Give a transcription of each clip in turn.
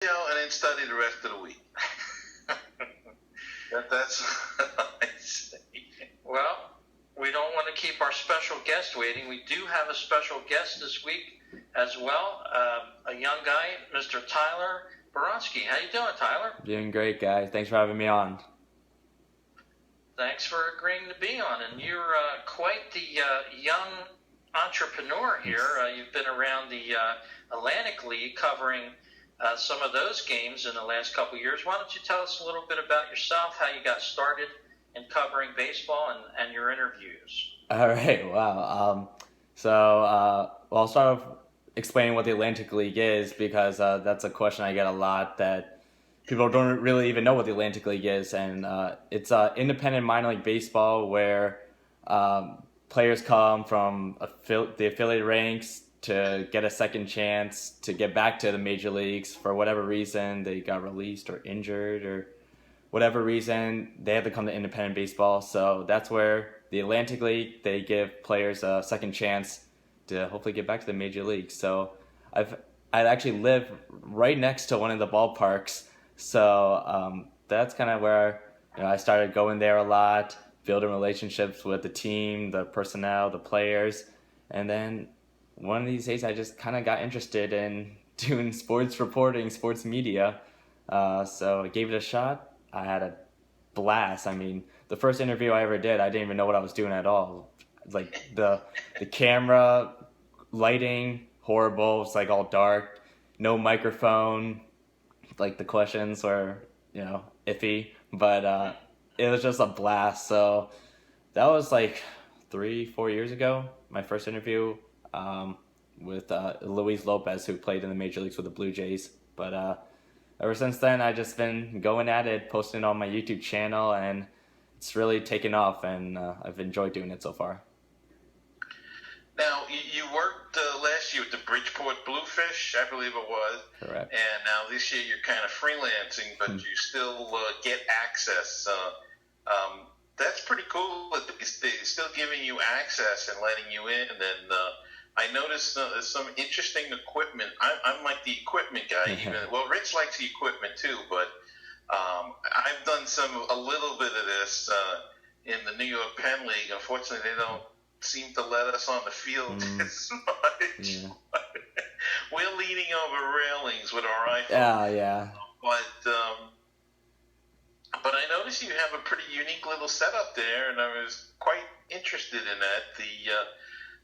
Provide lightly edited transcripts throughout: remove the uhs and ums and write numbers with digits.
and then study the rest of the week. That's what I say. Well, we don't want to keep our special guest waiting. We do have a special guest this week as well, a young guy, Mr. Tyler Boronski. How you doing, Tyler? Doing great, guys. Thanks for having me on. Thanks for agreeing to be on. And you're quite the young entrepreneur here. You've been around the Atlantic League covering some of those games in the last couple of years. Why don't you tell us a little bit about yourself, how you got started in covering baseball and your interviews? All right. Wow. I'll start off explaining what the Atlantic League is because that's a question I get a lot that people don't really even know what the Atlantic League is. And it's independent minor league baseball where players come from the affiliate ranks to get a second chance to get back to the major leagues for whatever reason. They got released or injured or whatever reason, they have to come to independent baseball. So that's where the Atlantic League, they give players a second chance to hopefully get back to the major leagues. So I actually live right next to one of the ballparks. So that's kind of where I started going there a lot, building relationships with the team, the personnel, the players. And then one of these days I just kind of got interested in doing sports reporting, sports media. So I gave it a shot. I had a blast. I mean, the first interview I ever did, I didn't even know what I was doing at all. Like the camera, lighting, horrible. It's like all dark, no microphone. Like the questions were, iffy, but it was just a blast. So that was like 3-4 years ago. My first interview with Luis Lopez, who played in the major leagues with the Blue Jays, but. Ever since then, I've just been going at it, posting it on my YouTube channel, and it's really taken off, and I've enjoyed doing it so far. Now, you worked last year with the Bridgeport Bluefish, I believe it was. Correct. And now this year you're kind of freelancing, but you still get access. That's pretty cool. They're still giving you access and letting you in, and I noticed some interesting equipment. I'm like the equipment guy. Well, Rich likes the equipment too, but I've done a little bit of this in the New York Penn League. Unfortunately, they don't seem to let us on the field as much. Yeah. We're leaning over railings with our iPhone. Yeah. But I noticed you have a pretty unique little setup there, and I was quite interested in that.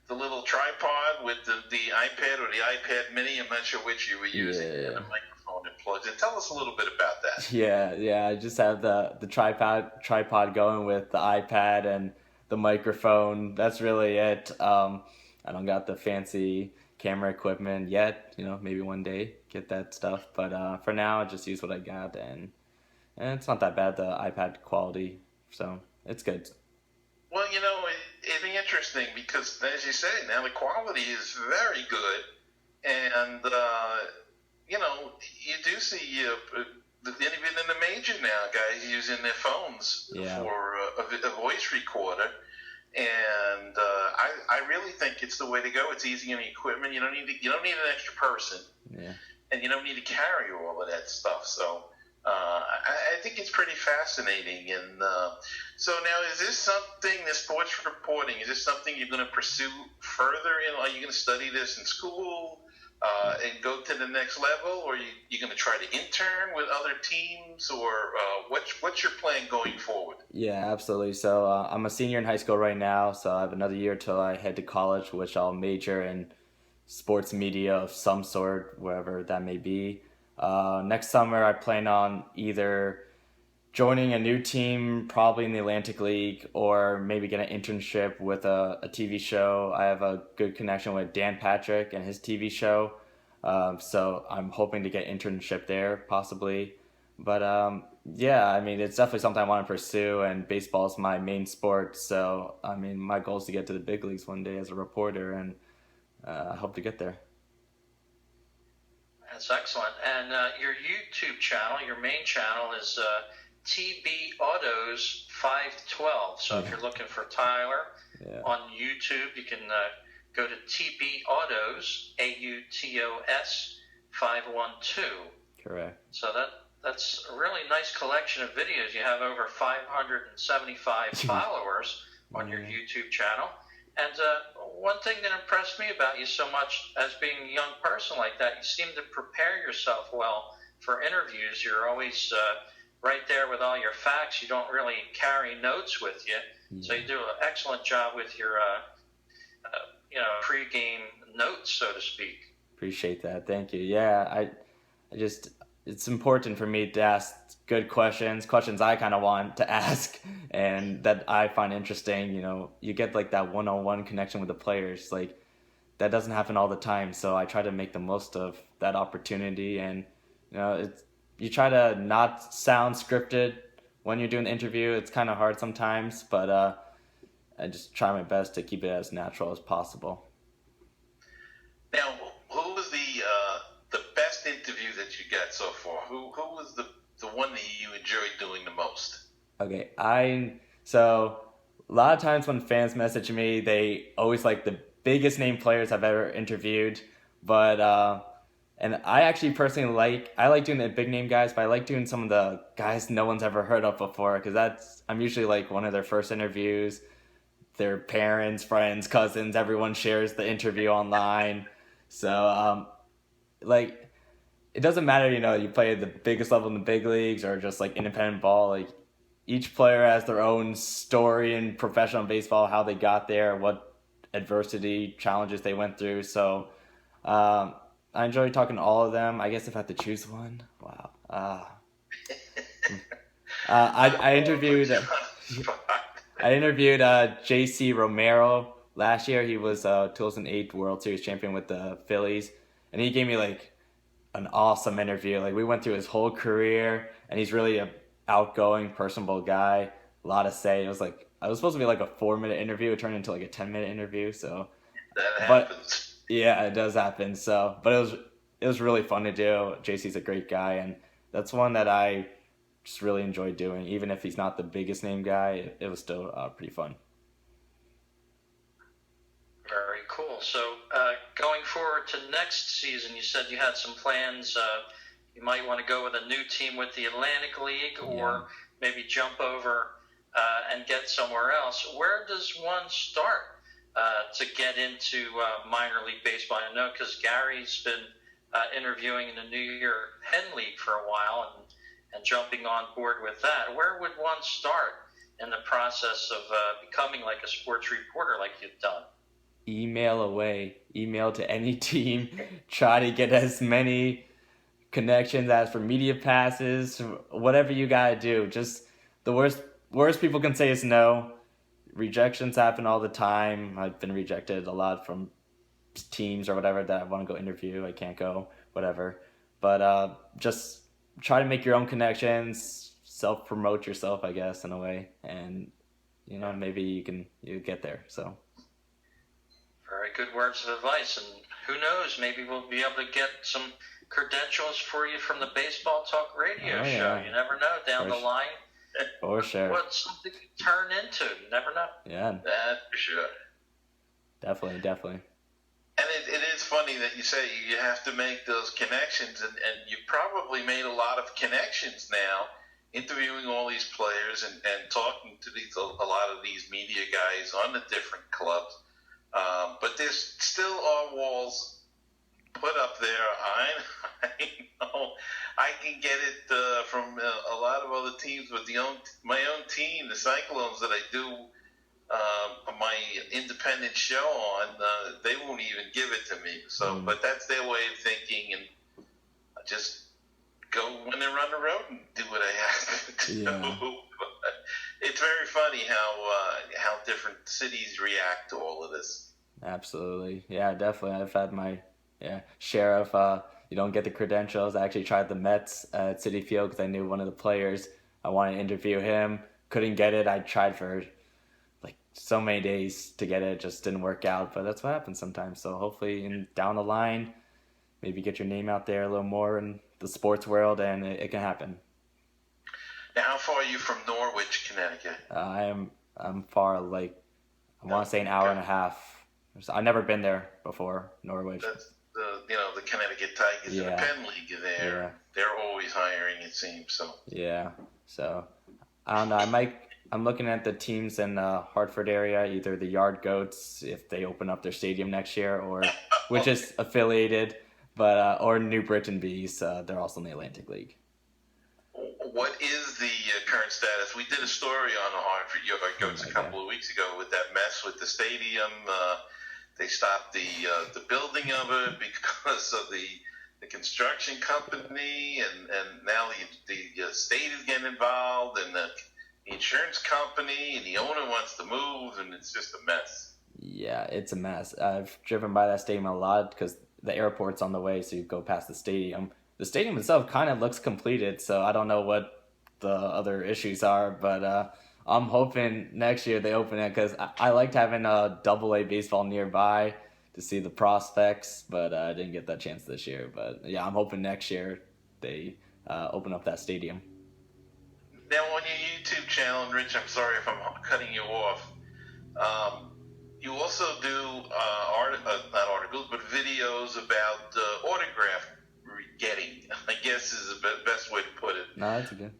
The little tripod with the iPad or the iPad Mini, I'm not sure which you were using, and a microphone and plugs in. Tell us a little bit about that. Yeah. I just have the tripod going with the iPad and the microphone. That's really it. I don't got the fancy camera equipment yet. Maybe one day get that stuff. But for now, I just use what I got, and it's not that bad, the iPad quality. So it's good. Well, it'd be interesting because, as you say, now the quality is very good, and you do see even in the major now, guys using their phones for a voice recorder, and I really think it's the way to go. It's easy on the equipment. You don't need an extra person, and you don't need to carry all of that stuff. So. I think it's pretty fascinating. And so now, is this something, the sports reporting, is this something you're going to pursue further? Are you going to study this in school and go to the next level? Or are you going to try to intern with other teams? Or what's your plan going forward? Yeah, absolutely. So I'm a senior in high school right now, so I have another year till I head to college, which I'll major in sports media of some sort, wherever that may be. Next summer, I plan on either joining a new team, probably in the Atlantic League, or maybe get an internship with a TV show. I have a good connection with Dan Patrick and his TV show, so I'm hoping to get internship there, possibly. But it's definitely something I want to pursue, and baseball is my main sport, so my goal is to get to the big leagues one day as a reporter, and I hope to get there. That's excellent. And your YouTube channel, your main channel is TB Autos 512. So if you're looking for Tyler on YouTube, you can go to TB Autos, AUTOS 512. Correct. So that's a really nice collection of videos. You have over 575 followers on your YouTube channel. And one thing that impressed me about you so much as being a young person like that, you seem to prepare yourself well for interviews. You're always right there with all your facts. You don't really carry notes with you. So you do an excellent job with your pre-game notes, so to speak. Appreciate that. Thank you. Yeah, I just, it's important for me to ask good questions I kind of want to ask and that I find interesting. You know, you get like that one-on-one connection with the players. Like, that doesn't happen all the time. So I try to make the most of that opportunity. And, you know, you try to not sound scripted when you're doing the interview. It's kind of hard sometimes, but I just try my best to keep it as natural as possible. Now, who was the best interview that you got so far? Who was the one that you enjoyed doing the most? Okay, so a lot of times when fans message me, they always like the biggest name players I've ever interviewed, but and I actually personally I like doing the big name guys, but I like doing some of the guys no one's ever heard of before, because I'm usually like one of their first interviews. Their parents, friends, cousins, everyone shares the interview online. So, like, it doesn't matter, you know, you play at the biggest level in the big leagues or just like independent ball. Like, each player has their own story in professional baseball, how they got there, what adversity, challenges they went through. So, I enjoy talking to all of them. I guess if I had to choose one, wow. I interviewed J.C. Romero last year. He was 2008 World Series champion with the Phillies, and he gave me like an awesome interview. Like, we went through his whole career, and he's really a outgoing, personable guy. A lot to say. It was supposed to be like a 4-minute interview. It turned into like a 10-minute interview. So that happens. Yeah, it does happen. So, but it was really fun to do. JC's a great guy, and that's one that I just really enjoyed doing. Even if he's not the biggest name guy, it was still pretty fun. Very cool. So going forward to next season, you said you had some plans. You might want to go with a new team with the Atlantic League, or maybe jump over and get somewhere else. Where does one start to get into minor league baseball? I know because Gary's been interviewing in the New Year Hen League for a while and jumping on board with that. Where would one start in the process of becoming like a sports reporter like you've done? Email away. Email to any team. Try to get as many connections as for media passes, whatever you gotta do. Just the worst people can say is no. Rejections happen all the time. I've been rejected a lot from teams or whatever that I want to go interview. I can't go, whatever. But just try to make your own connections, self-promote yourself, I guess, in a way. And, you know, maybe you get there, so. Very good words of advice. And who knows, maybe we'll be able to get some credentials for you from the Baseball Talk radio show. You never know down the line. For sure. What something could turn into. You never know. Yeah. That's for sure. Definitely. And it is funny that you say you have to make those connections, and you've probably made a lot of connections now, interviewing all these players and talking to a lot of these media guys on the different clubs. But there's still our walls put up there. I know I can get it from a lot of other teams, but my own team, the Cyclones, that I do my independent show on, they won't even give it to me. So, but that's their way of thinking, and I just go when they're on the road and do what I have to do. It's very funny how different cities react to all of this. Absolutely. Yeah, definitely. I've had my share of you don't get the credentials. I actually tried the Mets at Citi Field because I knew one of the players. I wanted to interview him. Couldn't get it. I tried for like so many days to get it. It just didn't work out. But that's what happens sometimes. So hopefully down the line, maybe get your name out there a little more in the sports world, and it can happen. Now, how far are you from Norwich, Connecticut? I'm far, like, I want to say an hour and a half. I've never been there before, Norwich. That's the Connecticut Tigers in the Penn League are there. they're always hiring, it seems. So yeah. So I don't know. I'm looking at the teams in the Hartford area, either the Yard Goats if they open up their stadium next year, or which is affiliated, but or New Britain Bees. They're also in the Atlantic League. what is the current status? We did a story on the Hartford Yard Goats a couple of weeks ago with that mess with the stadium. They stopped the building of it because of the construction company, and now the state is getting involved, and the insurance company, and the owner wants to move, and it's just a mess. Yeah, it's a mess. I've driven by that stadium a lot because the airport's on the way, so you go past the stadium. The stadium itself kind of looks completed, so I don't know what the other issues are, but I'm hoping next year they open it because I liked having a AA baseball nearby to see the prospects, but I didn't get that chance this year. But yeah, I'm hoping next year they open up that stadium. Now, on your YouTube channel, and Rich, I'm sorry if I'm cutting you off, you also do not articles, but videos about autograph getting, I guess is the best way to put it. No, that's good.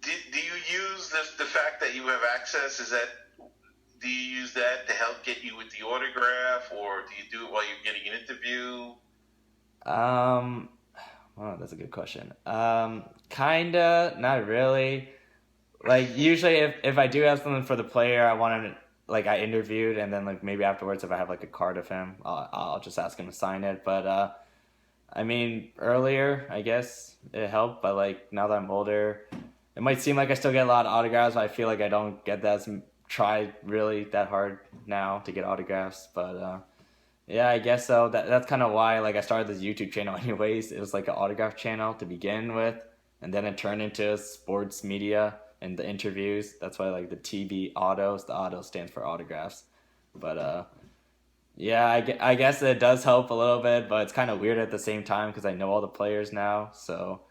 Do you use the fact that you have access? Do you use that to help get you with the autograph, or do you do it while you're getting an interview? Well, that's a good question. Kinda, not really. Like usually, if I do have something for the player, I want to I interviewed, and then maybe afterwards, if I have a card of him, I'll just ask him to sign it. But I mean, earlier I guess it helped, but now that I'm older, it might seem like I still get a lot of autographs, but I feel like I don't get try really that hard now to get autographs. But yeah, I guess so. That's kind of why I started this YouTube channel anyways. It was an autograph channel to begin with, and then it turned into sports media and the interviews. That's why the TV autos. The auto stands for autographs. But yeah, I guess it does help a little bit, but it's kind of weird at the same time because I know all the players now, so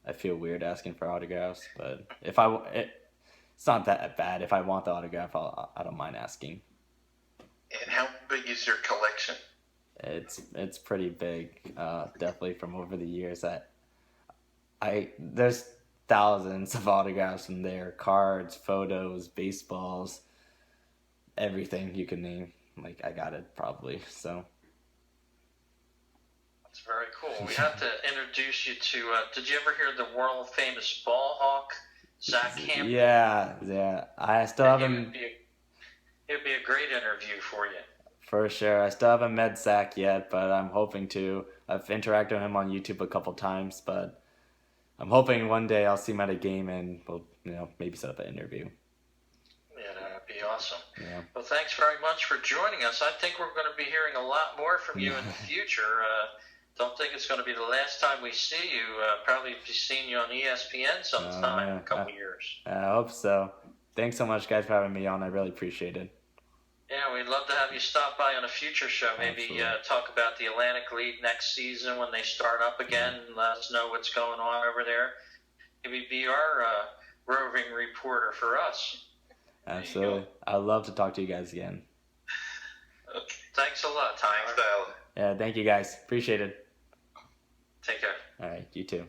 I feel weird asking for autographs. But it's not that bad. If I want the autograph, I don't mind asking. And how big is your collection? It's pretty big. Definitely from over the years there's thousands of autographs in there, cards, photos, baseballs, everything you can name. I got it probably. So that's very cool. We have to introduce you to. Did you ever hear the world famous ball hawk, Zach Campbell? Yeah. I still haven't. It would be a great interview for you. For sure. I still haven't met Zach yet, but I'm hoping to. I've interacted with him on YouTube a couple times, but I'm hoping one day I'll see him at a game and we'll, maybe set up an interview. Yeah, that would be awesome. Yeah. Well, thanks very much for joining us. I think we're going to be hearing a lot more from you in the future. Don't think it's going to be the last time we see you. Probably be seeing you on ESPN sometime in a couple years. I hope so. Thanks so much, guys, for having me on. I really appreciate it. Yeah, we'd love to have you stop by on a future show. Maybe talk about the Atlantic League next season when they start up again, and let us know what's going on over there. Maybe be our roving reporter for us. Absolutely. I'd love to talk to you guys again. Okay. Thanks a lot, Tyler. Yeah, thank you, guys. Appreciate it. Take care. All right, you too.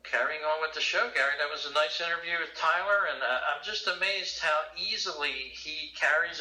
Carrying on with the show, Gary, that was a nice interview with Tyler, and I'm just amazed how easily he carries